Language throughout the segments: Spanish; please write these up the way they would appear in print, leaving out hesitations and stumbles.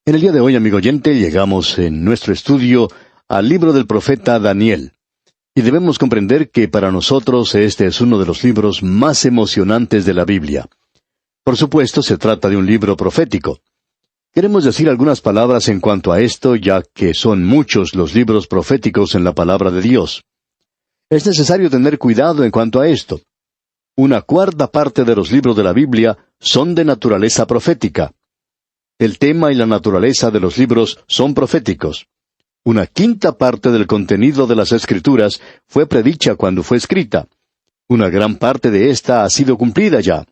En el día de hoy, amigo oyente, llegamos en nuestro estudio al libro del profeta Daniel. Y debemos comprender que para nosotros este es uno de los libros más emocionantes de la Biblia. Por supuesto, se trata de un libro profético. Queremos decir algunas palabras en cuanto a esto, ya que son muchos los libros proféticos en la palabra de Dios. Es necesario tener cuidado en cuanto a esto. Una cuarta parte de los libros de la Biblia son de naturaleza profética. El tema y la naturaleza de los libros son proféticos. Una quinta parte del contenido de las Escrituras fue predicha cuando fue escrita. Una gran parte de esta ha sido cumplida ya.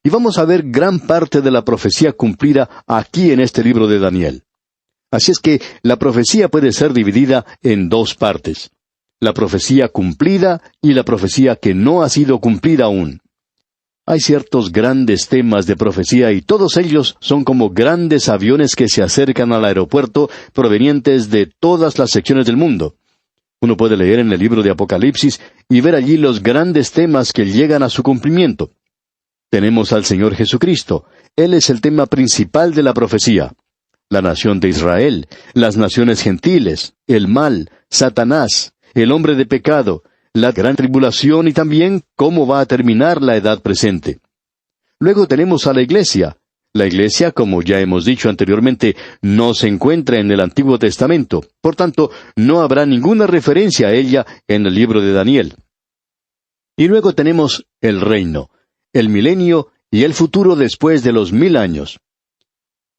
Y vamos a ver gran parte de la profecía cumplida aquí en este libro de Daniel. Así es que la profecía puede ser dividida en dos partes: la profecía cumplida y la profecía que no ha sido cumplida aún. Hay ciertos grandes temas de profecía y todos ellos son como grandes aviones que se acercan al aeropuerto provenientes de todas las secciones del mundo. Uno puede leer en el libro de Apocalipsis y ver allí los grandes temas que llegan a su cumplimiento. Tenemos al Señor Jesucristo. Él es el tema principal de la profecía. La nación de Israel, las naciones gentiles, el mal, Satanás, el hombre de pecado, la gran tribulación y también cómo va a terminar la edad presente. Luego tenemos a la iglesia. La iglesia, como ya hemos dicho anteriormente, no se encuentra en el Antiguo Testamento. Por tanto, no habrá ninguna referencia a ella en el libro de Daniel. Y luego tenemos el reino, el milenio y el futuro después de los 1000 años.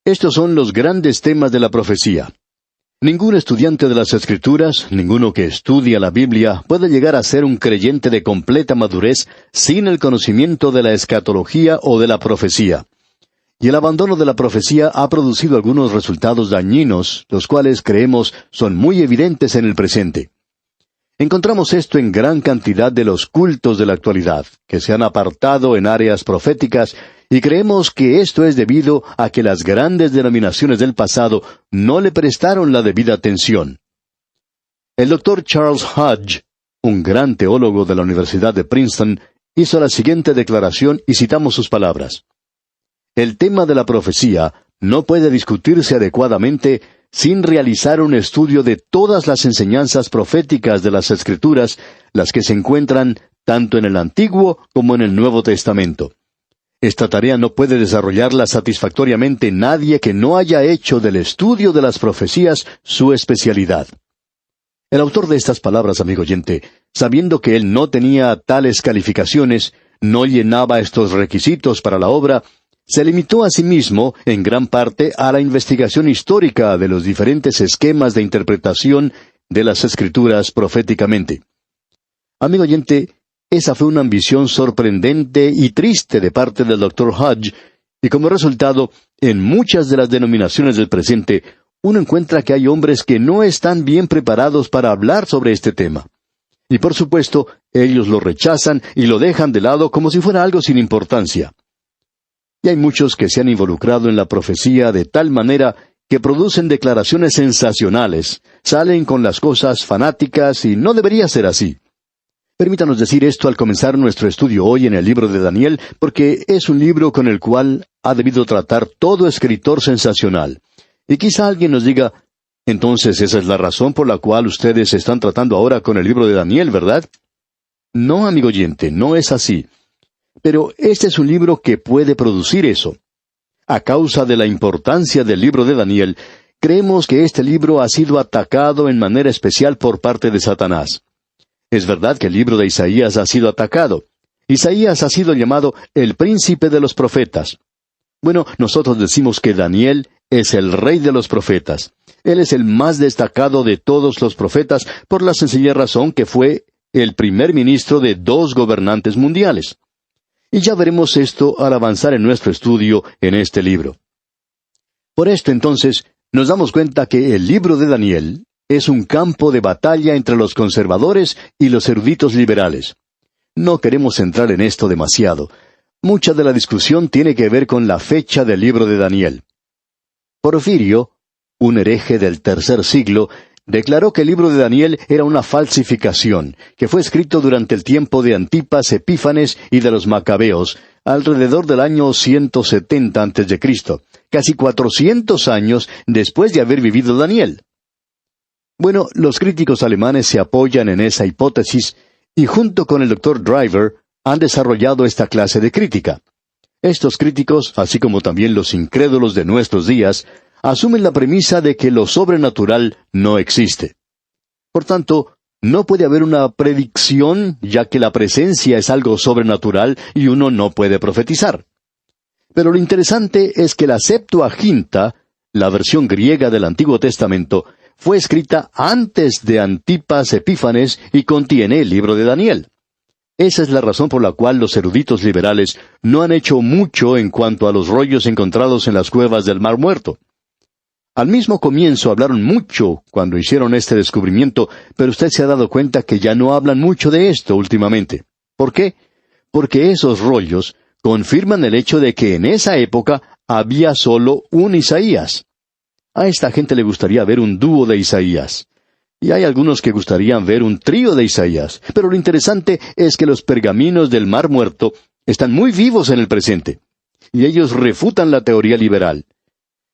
Estos son los grandes temas de la profecía. Ningún estudiante de las Escrituras, ninguno que estudia la Biblia, puede llegar a ser un creyente de completa madurez sin el conocimiento de la escatología o de la profecía. Y el abandono de la profecía ha producido algunos resultados dañinos, los cuales creemos son muy evidentes en el presente. Encontramos esto en gran cantidad de los cultos de la actualidad, que se han apartado en áreas proféticas, y creemos que esto es debido a que las grandes denominaciones del pasado no le prestaron la debida atención. El Dr. Charles Hodge, un gran teólogo de la Universidad de Princeton, hizo la siguiente declaración y citamos sus palabras: "El tema de la profecía no puede discutirse adecuadamente sin realizar un estudio de todas las enseñanzas proféticas de las Escrituras, las que se encuentran tanto en el Antiguo como en el Nuevo Testamento. Esta tarea no puede desarrollarla satisfactoriamente nadie que no haya hecho del estudio de las profecías su especialidad." El autor de estas palabras, amigo oyente, sabiendo que él no tenía tales calificaciones, no llenaba estos requisitos para la obra, se limitó a sí mismo, en gran parte, a la investigación histórica de los diferentes esquemas de interpretación de las Escrituras proféticamente. Amigo oyente, esa fue una ambición sorprendente y triste de parte del Dr. Hodge, y como resultado, en muchas de las denominaciones del presente, uno encuentra que hay hombres que no están bien preparados para hablar sobre este tema. Y por supuesto, ellos lo rechazan y lo dejan de lado como si fuera algo sin importancia. Y hay muchos que se han involucrado en la profecía de tal manera que producen declaraciones sensacionales, salen con las cosas fanáticas y no debería ser así. Permítanos decir esto al comenzar nuestro estudio hoy en el libro de Daniel, porque es un libro con el cual ha debido tratar todo escritor sensacional. Y quizá alguien nos diga: entonces esa es la razón por la cual ustedes están tratando ahora con el libro de Daniel, ¿verdad? No, amigo oyente, no es así. Pero este es un libro que puede producir eso. A causa de la importancia del libro de Daniel, creemos que este libro ha sido atacado en manera especial por parte de Satanás. Es verdad que el libro de Isaías ha sido atacado. Isaías ha sido llamado el príncipe de los profetas. Bueno, nosotros decimos que Daniel es el rey de los profetas. Él es el más destacado de todos los profetas por la sencilla razón que fue el primer ministro de 2 gobernantes mundiales. Y ya veremos esto al avanzar en nuestro estudio en este libro. Por esto, entonces, nos damos cuenta que el libro de Daniel es un campo de batalla entre los conservadores y los eruditos liberales. No queremos entrar en esto demasiado. Mucha de la discusión tiene que ver con la fecha del libro de Daniel. Porfirio, un hereje del tercer siglo, declaró que el libro de Daniel era una falsificación, que fue escrito durante el tiempo de Antipas Epífanes y de los Macabeos, alrededor del año 170 a.C., casi 400 años después de haber vivido Daniel. Bueno, los críticos alemanes se apoyan en esa hipótesis y junto con el Dr. Driver han desarrollado esta clase de crítica. Estos críticos, así como también los incrédulos de nuestros días, asumen la premisa de que lo sobrenatural no existe. Por tanto, no puede haber una predicción, ya que la presencia es algo sobrenatural y uno no puede profetizar. Pero lo interesante es que la Septuaginta, la versión griega del Antiguo Testamento, fue escrita antes de Antipas Epífanes y contiene el libro de Daniel. Esa es la razón por la cual los eruditos liberales no han hecho mucho en cuanto a los rollos encontrados en las cuevas del Mar Muerto. Al mismo comienzo hablaron mucho cuando hicieron este descubrimiento, pero usted se ha dado cuenta que ya no hablan mucho de esto últimamente. ¿Por qué? Porque esos rollos confirman el hecho de que en esa época había solo un Isaías. A esta gente le gustaría ver un dúo de Isaías. Y hay algunos que gustarían ver un trío de Isaías. Pero lo interesante es que los pergaminos del Mar Muerto están muy vivos en el presente. Y ellos refutan la teoría liberal.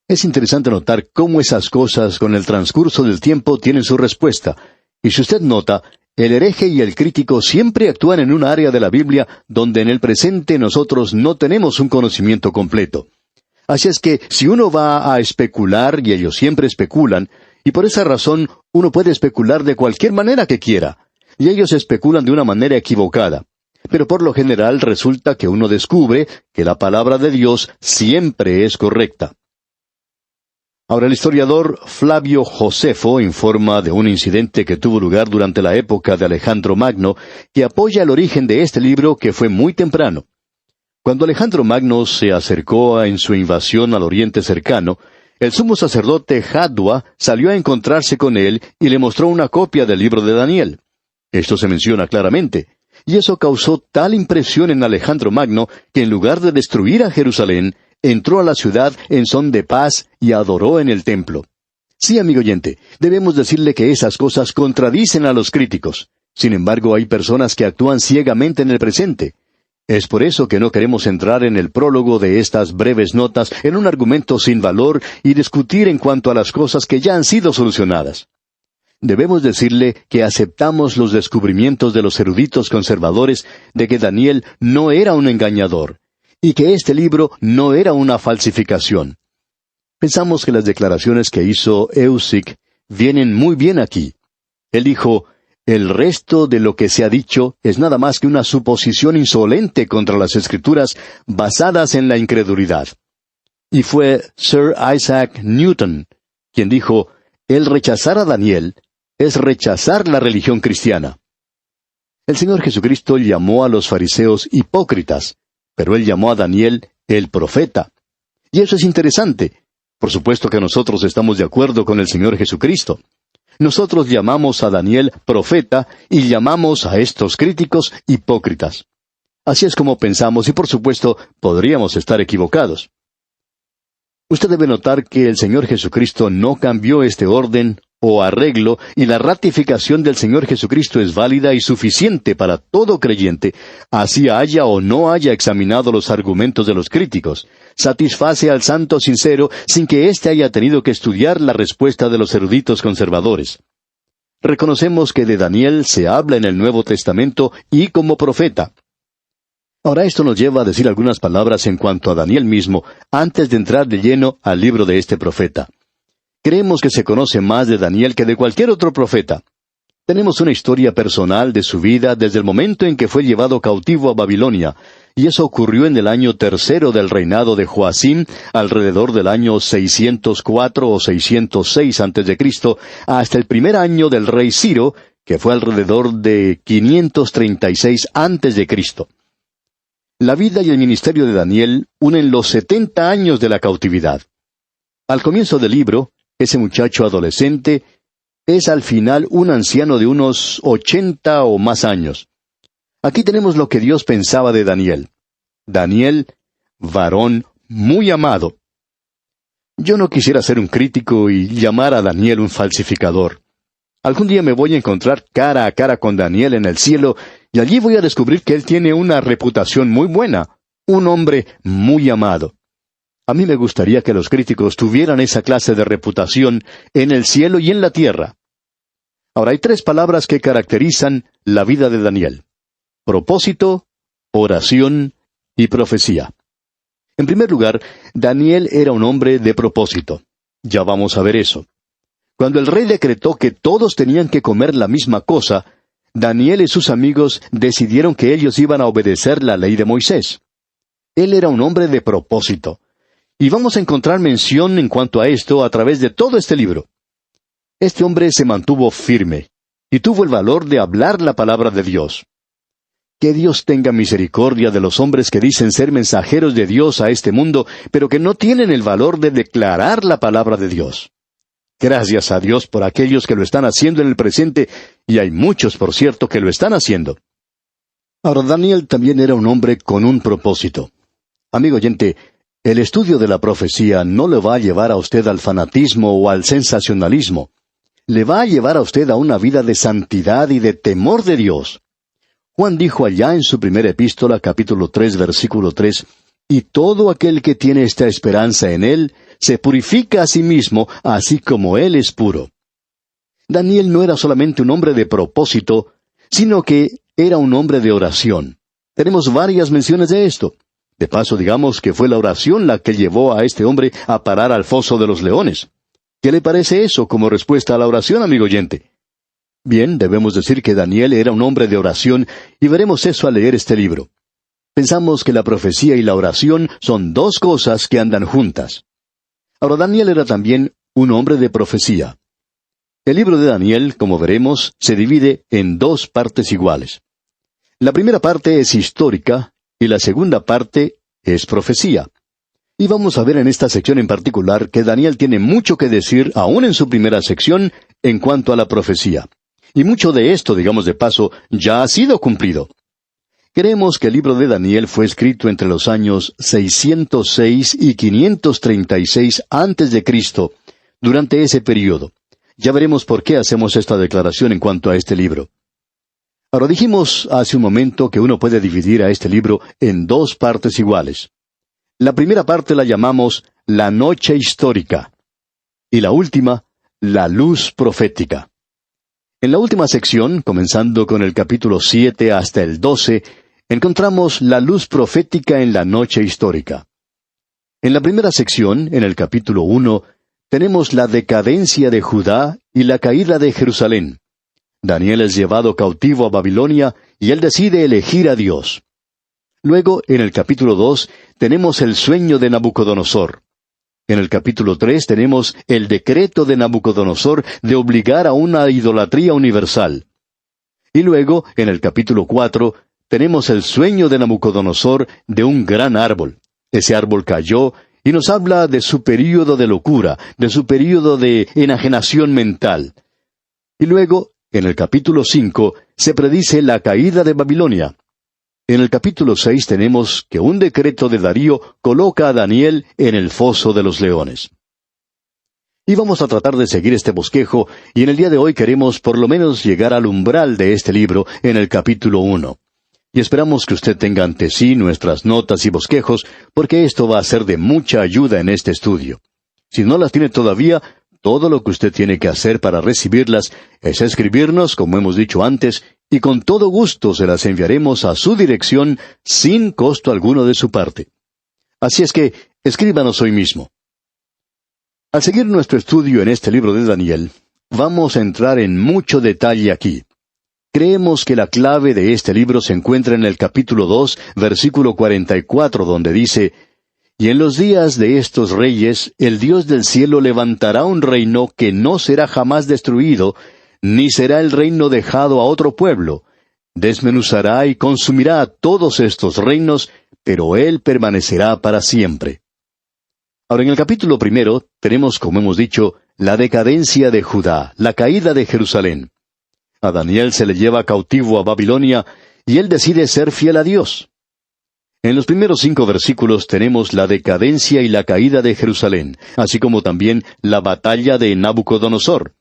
Es interesante notar cómo esas cosas con el transcurso del tiempo tienen su respuesta. Y si usted nota, el hereje y el crítico siempre actúan en un área de la Biblia donde en el presente nosotros no tenemos un conocimiento completo. Así es que si uno va a especular, y ellos siempre especulan, y por esa razón uno puede especular de cualquier manera que quiera, y ellos especulan de una manera equivocada. Pero por lo general resulta que uno descubre que la palabra de Dios siempre es correcta. Ahora el historiador Flavio Josefo informa de un incidente que tuvo lugar durante la época de Alejandro Magno, que apoya el origen de este libro que fue muy temprano. Cuando Alejandro Magno se acercó en su invasión al Oriente Cercano, el sumo sacerdote Jadua salió a encontrarse con él y le mostró una copia del libro de Daniel. Esto se menciona claramente, y eso causó tal impresión en Alejandro Magno que en lugar de destruir a Jerusalén, entró a la ciudad en son de paz y adoró en el templo. Sí, amigo oyente, debemos decirle que esas cosas contradicen a los críticos. Sin embargo, hay personas que actúan ciegamente en el presente. Es por eso que no queremos entrar en el prólogo de estas breves notas en un argumento sin valor y discutir en cuanto a las cosas que ya han sido solucionadas. Debemos decirle que aceptamos los descubrimientos de los eruditos conservadores de que Daniel no era un engañador, y que este libro no era una falsificación. Pensamos que las declaraciones que hizo Eusic vienen muy bien aquí. Él dijo: el resto de lo que se ha dicho es nada más que una suposición insolente contra las Escrituras basadas en la incredulidad. Y fue Sir Isaac Newton quien dijo: el rechazar a Daniel es rechazar la religión cristiana. El Señor Jesucristo llamó a los fariseos hipócritas, pero Él llamó a Daniel el profeta. Y eso es interesante. Por supuesto que nosotros estamos de acuerdo con el Señor Jesucristo. Nosotros llamamos a Daniel profeta y llamamos a estos críticos hipócritas. Así es como pensamos y por supuesto podríamos estar equivocados. Usted debe notar que el Señor Jesucristo no cambió este orden o arreglo y la ratificación del Señor Jesucristo es válida y suficiente para todo creyente, así haya o no haya examinado los argumentos de los críticos. Satisface al santo sincero sin que éste haya tenido que estudiar la respuesta de los eruditos conservadores. Reconocemos que de Daniel se habla en el Nuevo Testamento y como profeta. Ahora esto nos lleva a decir algunas palabras en cuanto a Daniel mismo, antes de entrar de lleno al libro de este profeta. Creemos que se conoce más de Daniel que de cualquier otro profeta. Tenemos una historia personal de su vida desde el momento en que fue llevado cautivo a Babilonia, y eso ocurrió en el año 3 del reinado de Joacim, alrededor del año 604 o 606 a.C., hasta el primer año del rey Ciro, que fue alrededor de 536 a.C. La vida y el ministerio de Daniel unen los 70 años de la cautividad. Al comienzo del libro, ese muchacho adolescente es al final un anciano de unos 80 o más años. Aquí tenemos lo que Dios pensaba de Daniel. Daniel, varón muy amado. Yo no quisiera ser un crítico y llamar a Daniel un falsificador. Algún día me voy a encontrar cara a cara con Daniel en el cielo, y allí voy a descubrir que él tiene una reputación muy buena, un hombre muy amado. A mí me gustaría que los críticos tuvieran esa clase de reputación en el cielo y en la tierra. Ahora, hay tres palabras que caracterizan la vida de Daniel: propósito, oración y profecía. En primer lugar, Daniel era un hombre de propósito. Ya vamos a ver eso. Cuando el rey decretó que todos tenían que comer la misma cosa, Daniel y sus amigos decidieron que ellos iban a obedecer la ley de Moisés. Él era un hombre de propósito. Y vamos a encontrar mención en cuanto a esto a través de todo este libro. Este hombre se mantuvo firme y tuvo el valor de hablar la palabra de Dios. Que Dios tenga misericordia de los hombres que dicen ser mensajeros de Dios a este mundo, pero que no tienen el valor de declarar la palabra de Dios. Gracias a Dios por aquellos que lo están haciendo en el presente, y hay muchos, por cierto, que lo están haciendo. Ahora, Daniel también era un hombre con un propósito. Amigo oyente, el estudio de la profecía no le va a llevar a usted al fanatismo o al sensacionalismo. Le va a llevar a usted a una vida de santidad y de temor de Dios. Juan dijo allá en su primera epístola, capítulo 3, versículo 3, «Y todo aquel que tiene esta esperanza en Él, se purifica a sí mismo, así como Él es puro». Daniel no era solamente un hombre de propósito, sino que era un hombre de oración. Tenemos varias menciones de esto. De paso, digamos que fue la oración la que llevó a este hombre a parar al foso de los leones. ¿Qué le parece eso como respuesta a la oración, amigo oyente? Bien, debemos decir que Daniel era un hombre de oración, y veremos eso al leer este libro. Pensamos que la profecía y la oración son dos cosas que andan juntas. Ahora, Daniel era también un hombre de profecía. El libro de Daniel, como veremos, se divide en dos partes iguales. La primera parte es histórica, y la segunda parte es profecía. Y vamos a ver en esta sección en particular que Daniel tiene mucho que decir, aún en su primera sección, en cuanto a la profecía. Y mucho de esto, digamos de paso, ya ha sido cumplido. Creemos que el libro de Daniel fue escrito entre los años 606 y 536 antes de Cristo, durante ese período. Ya veremos por qué hacemos esta declaración en cuanto a este libro. Ahora, dijimos hace un momento que uno puede dividir a este libro en dos partes iguales. La primera parte la llamamos la noche histórica, y la última, la luz profética. En la última sección, comenzando con el capítulo 7 hasta el 12, encontramos la luz profética en la noche histórica. En la primera sección, en el capítulo 1, tenemos la decadencia de Judá y la caída de Jerusalén. Daniel es llevado cautivo a Babilonia y él decide elegir a Dios. Luego, en el capítulo 2, tenemos el sueño de Nabucodonosor. En el capítulo 3 tenemos el decreto de Nabucodonosor de obligar a una idolatría universal. Y luego, en el capítulo 4, tenemos el sueño de Nabucodonosor de un gran árbol. Ese árbol cayó y nos habla de su período de locura, de su período de enajenación mental. Y luego, en el capítulo 5, se predice la caída de Babilonia. En el capítulo 6 tenemos que un decreto de Darío coloca a Daniel en el foso de los leones. Y vamos a tratar de seguir este bosquejo, y en el día de hoy queremos por lo menos llegar al umbral de este libro en el capítulo 1. Y esperamos que usted tenga ante sí nuestras notas y bosquejos, porque esto va a ser de mucha ayuda en este estudio. Si no las tiene todavía, todo lo que usted tiene que hacer para recibirlas es escribirnos, como hemos dicho antes, y con todo gusto se las enviaremos a su dirección sin costo alguno de su parte. Así es que, escríbanos hoy mismo. Al seguir nuestro estudio en este libro de Daniel, vamos a entrar en mucho detalle aquí. Creemos que la clave de este libro se encuentra en el capítulo 2, versículo 44, donde dice: «Y en los días de estos reyes, el Dios del cielo levantará un reino que no será jamás destruido, ni será el reino dejado a otro pueblo. Desmenuzará y consumirá a todos estos reinos, pero él permanecerá para siempre». Ahora, en el capítulo 1 tenemos, como hemos dicho, la decadencia de Judá, la caída de Jerusalén. A Daniel se le lleva cautivo a Babilonia, y él decide ser fiel a Dios. En los primeros 5 versículos tenemos la decadencia y la caída de Jerusalén, así como también la batalla de Nabucodonosor.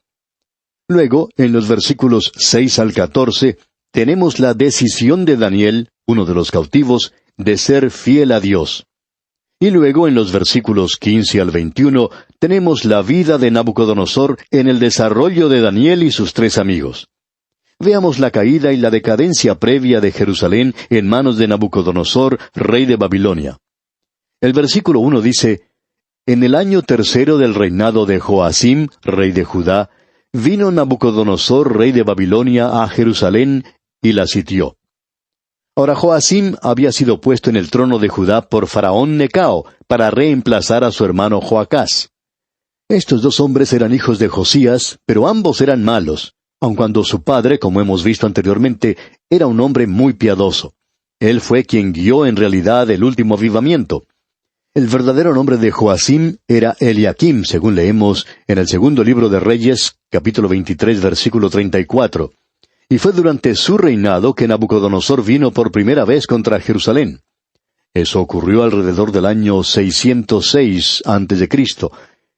Luego, en los versículos 6 al 14, tenemos la decisión de Daniel, uno de los cautivos, de ser fiel a Dios. Y luego en los versículos 15 al 21 tenemos la vida de Nabucodonosor en el desarrollo de Daniel y sus 3 amigos. Veamos la caída y la decadencia previa de Jerusalén en manos de Nabucodonosor, rey de Babilonia. El versículo 1 dice, En el año 3 del reinado de Joacim, rey de Judá, vino Nabucodonosor, rey de Babilonia, a Jerusalén y la sitió. Ahora Joacim había sido puesto en el trono de Judá por Faraón Necao, para reemplazar a su hermano Joacás. Estos 2 hombres eran hijos de Josías, pero ambos eran malos, aun cuando su padre, como hemos visto anteriormente, era un hombre muy piadoso. Él fue quien guió en realidad el último avivamiento. El verdadero nombre de Joacim era Eliakim, según leemos en el 2 libro de Reyes, capítulo 23, versículo 34. Y fue durante su reinado que Nabucodonosor vino por primera vez contra Jerusalén. Eso ocurrió alrededor del año 606 a.C.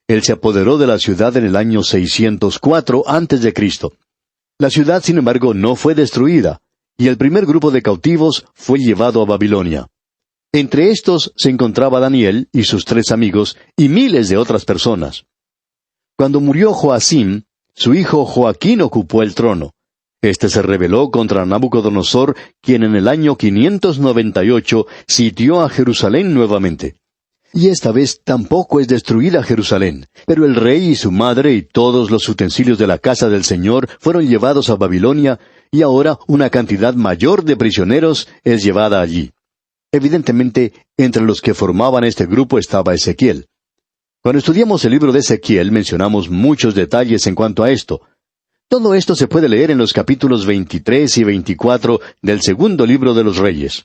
Él se apoderó de la ciudad en el año 604 a.C. La ciudad, sin embargo, no fue destruida, y el primer grupo de cautivos fue llevado a Babilonia. Entre estos se encontraba Daniel y sus 3 amigos, y miles de otras personas. Cuando murió Joacim, su hijo Joaquín ocupó el trono. Este se rebeló contra Nabucodonosor, quien en el año 598 sitió a Jerusalén nuevamente. Y esta vez tampoco es destruida Jerusalén, pero el rey y su madre y todos los utensilios de la casa del Señor fueron llevados a Babilonia, y ahora una cantidad mayor de prisioneros es llevada allí. Evidentemente, entre los que formaban este grupo estaba Ezequiel. Cuando estudiamos el libro de Ezequiel mencionamos muchos detalles en cuanto a esto. Todo esto se puede leer en los capítulos 23 y 24 del 2 libro de los Reyes.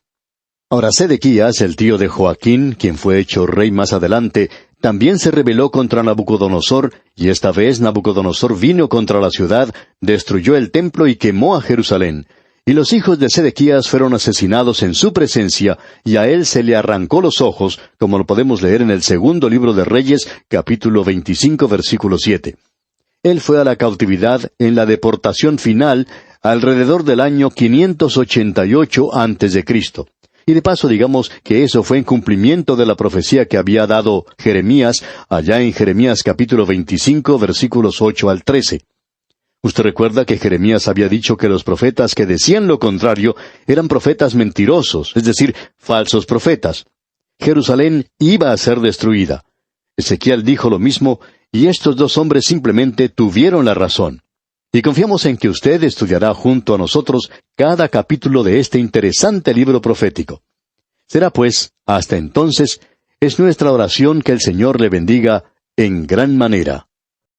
Ahora Sedequías, el tío de Joaquín, quien fue hecho rey más adelante, también se rebeló contra Nabucodonosor, y esta vez Nabucodonosor vino contra la ciudad, destruyó el templo y quemó a Jerusalén. Y los hijos de Sedequías fueron asesinados en su presencia, y a él se le arrancó los ojos, como lo podemos leer en el 2 libro de Reyes, capítulo 25, versículo 7. Él fue a la cautividad en la deportación final alrededor del año 588 a.C. Y de paso digamos que eso fue en cumplimiento de la profecía que había dado Jeremías, allá en Jeremías capítulo 25, versículos 8 al 13. Usted recuerda que Jeremías había dicho que los profetas que decían lo contrario eran profetas mentirosos, es decir, falsos profetas. Jerusalén iba a ser destruida. Ezequiel dijo lo mismo, y estos 2 hombres simplemente tuvieron la razón. Y confiamos en que usted estudiará junto a nosotros cada capítulo de este interesante libro profético. Será pues, hasta entonces, es nuestra oración que el Señor le bendiga en gran manera.